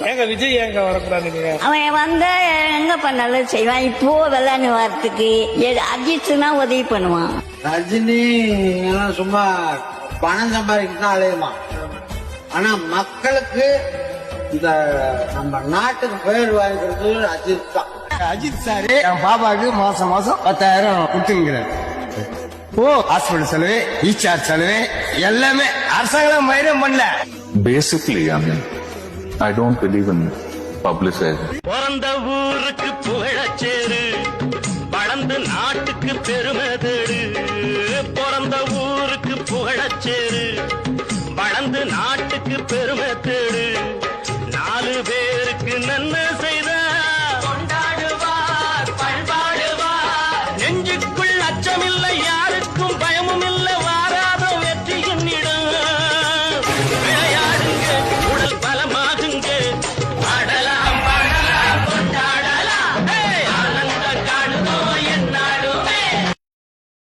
ஏங்க விஜய் ஏங்க வரக்கூடாதுங்க? அவன் வந்தா எங்க பண்ணாலும் செய்வான். இப்போ வெள்ளாணி வாரத்துக்கு அஜித்னா உதவி பண்ணுவான். ரஜினி எல்லாம் சும்மா பணம் சம்பாதிக்கதான் அலையுமா. ஆனா மக்களுக்கு இந்த நம்ம நாட்டுக்கு பேர் வாங்கிக்கிறது அஜித் தான். அஜித் சாரு என் பாப்பாவுக்கு மாசம் 10,000 கொடுத்துங்கிறார். ஹாஸ்பிட்டல் செலவு, ரீசார்ஜ் செலவு எல்லாமே அரசாங்கம் மயிரம் பண்ணல. Basically, I mean, I don't believe in publicizing. பிறந்த ஊருக்கு புகழச்சேரு, வளர்ந்து நாட்டுக்கு பெருமை தேடு. பிறந்த ஊருக்கு புகழச்சேரு, வளர்ந்து நாட்டுக்கு பெருமை தேடு.